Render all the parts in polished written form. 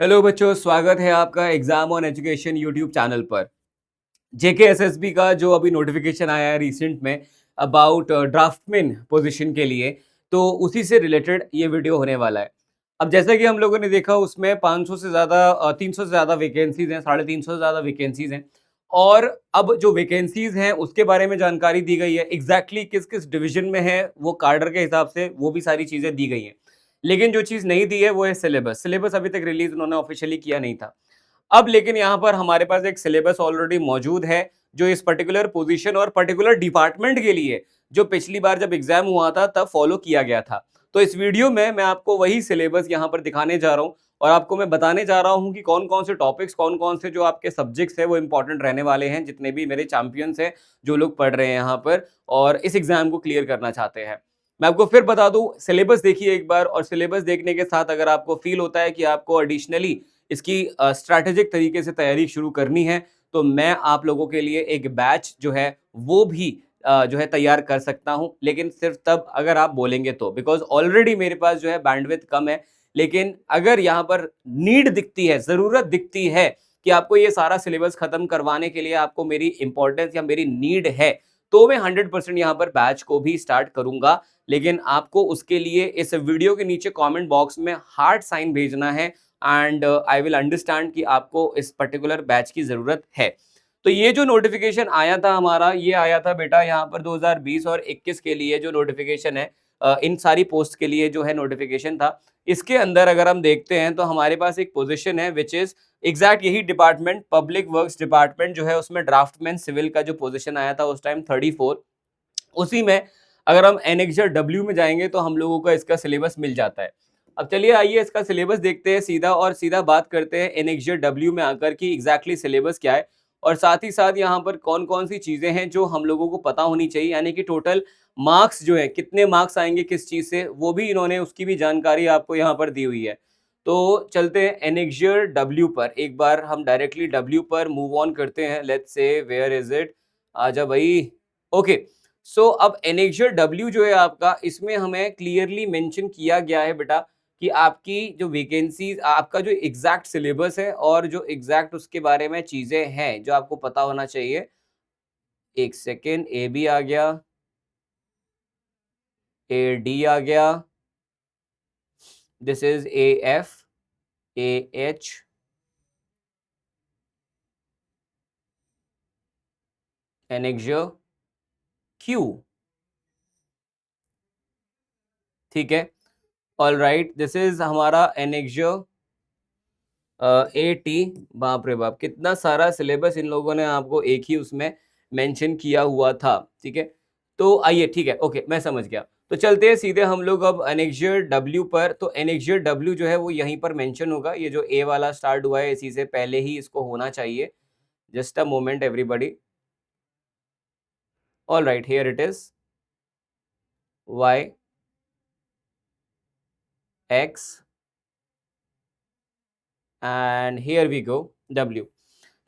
Hello बच्चों, स्वागत है आपका exam on education YouTube channel पर। जेकेएसएसबी का जो अभी नोटिफिकेशन आया है रिसेंट में अबाउट ड्राफ्टमैन पोजीशन के लिए, तो उसी से रिलेटेड ये वीडियो होने वाला है। अब जैसा कि हम लोगों ने देखा उसमें 500 से ज़्यादा 300 से ज़्यादा वैकेंसीज हैं, 350 से ज़्यादा वैकेंसीज हैं। और अब जो वैकेंसीज हैं उसके बारे में जानकारी दी गई है, एग्जैक्टली किस किस डिवीजन में है वो कार्डर के हिसाब से वो भी सारी चीज़ें दी गई हैं। लेकिन जो चीज़ नहीं दी है वो है सिलेबस। सिलेबस अभी तक रिलीज उन्होंने ऑफिशियली किया नहीं था। अब लेकिन यहाँ पर हमारे पास एक सिलेबस ऑलरेडी मौजूद है, जो इस पर्टिकुलर पोजीशन और पर्टिकुलर डिपार्टमेंट के लिए जो पिछली बार जब एग्जाम हुआ था तब फॉलो किया गया था। तो इस वीडियो में मैं आपको वही सिलेबस यहाँ पर दिखाने जा रहा हूँ और आपको मैं बताने जा रहा हूँ कि कौन कौन से टॉपिक्स, कौन कौन से जो आपके सब्जेक्ट्स है वो इंपॉर्टेंट रहने वाले हैं, जितने भी मेरे चैंपियंस हैं जो लोग पढ़ रहे हैं यहाँ पर और इस एग्जाम को क्लियर करना चाहते हैं। मैं आपको फिर बता दूं, सिलेबस देखिए एक बार, और सिलेबस देखने के साथ अगर आपको फील होता है कि आपको एडिशनली इसकी स्ट्रैटेजिक तरीके से तैयारी शुरू करनी है, तो मैं आप लोगों के लिए एक बैच जो है वो भी जो है तैयार कर सकता हूं, लेकिन सिर्फ तब अगर आप बोलेंगे तो, बिकॉज ऑलरेडी मेरे पास जो है बैंडविड्थ कम है। लेकिन अगर यहाँ पर नीड दिखती है, जरूरत दिखती है कि आपको ये सारा सिलेबस खत्म करवाने के लिए आपको मेरी इंपॉर्टेंस या मेरी नीड है, तो मैं 100% यहाँ पर बैच को भी स्टार्ट करूंगा। लेकिन आपको उसके लिए इस वीडियो के नीचे कमेंट बॉक्स में हार्ट साइन भेजना है एंड आई विल अंडरस्टैंड कि आपको इस पर्टिकुलर बैच की जरूरत है। तो ये जो नोटिफिकेशन आया था हमारा, ये आया था बेटा यहाँ पर 2020 और 21 के लिए जो नोटिफिकेशन है, इन सारी पोस्ट के लिए जो है नोटिफिकेशन था। इसके अंदर अगर हम देखते हैं तो हमारे पास एक पोजीशन है विच इज एग्जैक्ट यही डिपार्टमेंट, पब्लिक वर्क्स डिपार्टमेंट जो है, उसमें ड्राफ्टमैन सिविल का जो पोजीशन आया था उस टाइम 34। उसी में अगर हम एनेक्जर डब्ल्यू में जाएंगे तो हम लोगों को इसका सिलेबस मिल जाता है। अब चलिए आइए इसका सिलेबस देखते हैं सीधा, और सीधा बात करते हैं एनेक्जर डब्ल्यू में आकर कि एग्जैक्टली सिलेबस क्या है और साथ ही साथ यहाँ पर कौन कौन सी चीजें हैं जो हम लोगों को पता होनी चाहिए, यानी कि टोटल मार्क्स जो है, कितने मार्क्स आएंगे किस चीज से, वो भी इन्होंने उसकी भी जानकारी आपको यहाँ पर दी हुई है। तो चलते हैं एनेक्जर डब्ल्यू पर, एक बार हम डायरेक्टली डब्ल्यू पर मूव ऑन करते हैं। Let's say where is it, आजा भाई। ओके, सो अब एनेक्जर डब्ल्यू जो है आपका, इसमें हमें क्लियरली मेंशन किया गया है बेटा कि आपकी जो वैकेंसीज, आपका जो एग्जैक्ट सिलेबस है और जो एग्जैक्ट उसके बारे में चीजें हैं जो आपको पता होना चाहिए। एक सेकेंड, ए बी आ गया, ए डी आ गया, this is A F, A H, annexure Q. ठीक है, ऑल राइट, दिस इज हमारा एनेक्जर ए टी। बाप रे बाप, कितना सारा सिलेबस इन लोगों ने आपको एक ही उसमें मेंशन किया हुआ था। ठीक है, तो आइए, ठीक है, ओके, मैं समझ गया। तो चलते हैं सीधे हम लोग अब एनेक्जर डब्ल्यू पर। तो एनेक्जर डब्ल्यू जो है वो यहीं पर मेंशन होगा, ये जो ए वाला स्टार्ट हुआ है इसी से पहले ही इसको होना चाहिए। Just a moment everybody. All right, here it is, Y X and here we go W.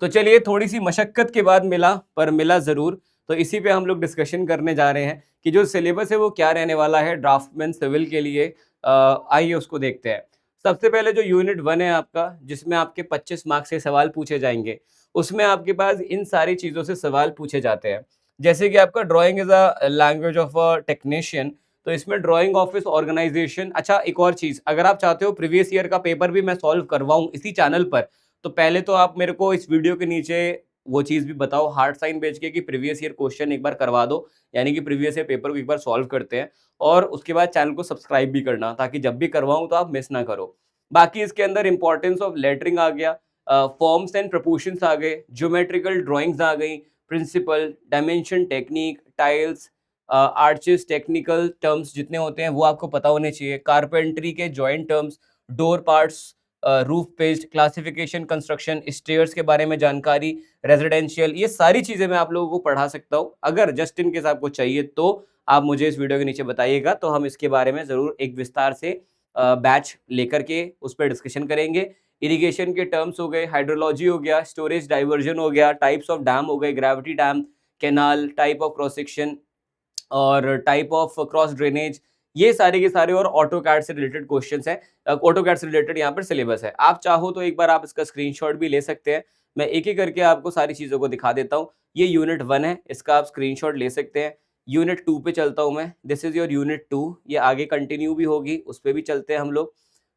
तो चलिए, थोड़ी सी मशक्कत के बाद मिला, पर मिला ज़रूर। तो इसी पे हम लोग डिस्कशन करने जा रहे हैं कि जो सिलेबस है वो क्या रहने वाला है ड्राफ्टमैन सिविल के लिए। आइए उसको देखते हैं। सबसे पहले जो यूनिट 1 है आपका, जिसमें आपके 25 मार्क्स के सवाल पूछे जाएंगे, उसमें आपके पास इन सारी चीज़ों से सवाल पूछे जाते हैं। जैसे कि आपका drawing is a language of a technician, तो इसमें ड्राइंग ऑफिस ऑर्गेनाइजेशन। अच्छा, एक और चीज़, अगर आप चाहते हो प्रीवियस ईयर का पेपर भी मैं सॉल्व करवाऊँ इसी चैनल पर, तो पहले तो आप मेरे को इस वीडियो के नीचे वो चीज़ भी बताओ हार्ट साइन भेज के कि प्रीवियस ईयर क्वेश्चन एक बार करवा दो, यानी कि प्रीवियस ईयर पेपर को एक बार सॉल्व करते हैं। और उसके बाद चैनल को सब्सक्राइब भी करना, ताकि जब भी करवाऊँ तो आप मिस ना करो। बाकी इसके अंदर इंपॉर्टेंस ऑफ लेटरिंग आ गया, फॉर्म्स एंड प्रपोर्शंस आ गए, ज्योमेट्रिकल ड्राइंग्स आ गई, principle, dimension technique, tiles, arches, technical terms जितने होते हैं वो आपको पता होने चाहिए, कारपेंट्री के joint terms, door parts, roof paste, classification, construction, stairs के बारे में जानकारी, रेजिडेंशियल, ये सारी चीजें मैं आप लोगों को पढ़ा सकता हूँ। अगर जस्ट इन केस आपको चाहिए तो आप मुझे इस वीडियो के नीचे बताइएगा, तो हम इसके बारे में जरूर एक विस्तार से बैच लेकर के उस पर डिस्कशन करेंगे। इरिगेशन के टर्म्स हो गए, हाइड्रोलॉजी हो गया, स्टोरेज डाइवर्जन हो गया, टाइप्स ऑफ डैम हो गए, gravity dam, canal, type of cross section और टाइप ऑफ क्रॉस ड्रेनेज, ये सारे के सारे और ऑटो कैड से रिलेटेड क्वेश्चंस हैं, ऑटो कैड से रिलेटेड यहाँ पर सिलेबस है। आप चाहो तो एक बार आप इसका स्क्रीनशॉट भी ले सकते हैं। मैं एक-एक करके आपको सारी चीज़ों को दिखा देता हूँ। ये यूनिट 1 है, इसका आप स्क्रीनशॉट ले सकते हैं। यूनिट 2 पे चलता हूँ मैं, दिस इज़ योर यूनिट 2, ये आगे कंटिन्यू भी होगी, उस पे भी चलते हैं हम लोग,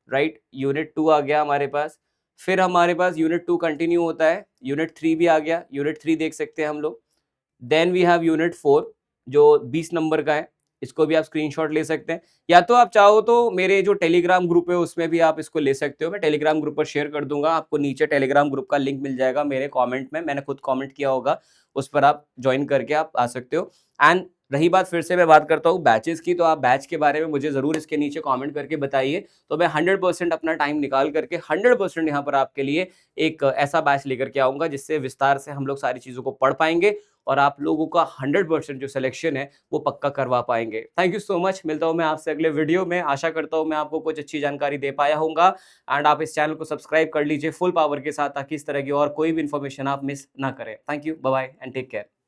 राइट? यूनिट 2 आ गया हमारे पास, फिर हमारे पास यूनिट 2 कंटिन्यू होता है, यूनिट 3 भी आ गया, यूनिट 3 देख सकते हैं हम लोग। देन वी हैव यूनिट 4 जो 20 नंबर का है, इसको भी आप स्क्रीनशॉट ले सकते हैं। या तो आप चाहो तो मेरे जो टेलीग्राम ग्रुप है उसमें भी आप इसको ले सकते हो, मैं टेलीग्राम ग्रुप पर शेयर कर दूँगा, आपको नीचे टेलीग्राम ग्रुप का लिंक मिल जाएगा मेरे कमेंट में, मैंने खुद कमेंट किया होगा, उस पर आप जॉइन करके आप आ सकते हो। एंड रही बात, फिर से मैं बात करता हूँ बैचेस की, तो आप बैच के बारे में मुझे ज़रूर इसके नीचे कमेंट करके बताइए, तो मैं 100% अपना टाइम निकाल करके 100% यहाँ पर आपके लिए एक ऐसा बैच लेकर के आऊँगा जिससे विस्तार से हम लोग सारी चीज़ों को पढ़ पाएँगे और आप लोगों का 100% जो सिलेक्शन है वो पक्का करवा पाएँगे। थैंक यू सो मच, मिलता हूँ मैं आपसे अगले वीडियो में। आशा करता हूँ मैं आपको कुछ अच्छी जानकारी दे पाया होऊँगा एंड आप इस चैनल को सब्सक्राइब कर लीजिए फुल पावर के साथ ताकि इस तरह की और कोई भी इन्फॉर्मेशन आप मिस ना करें। Thank you, bye bye and take care.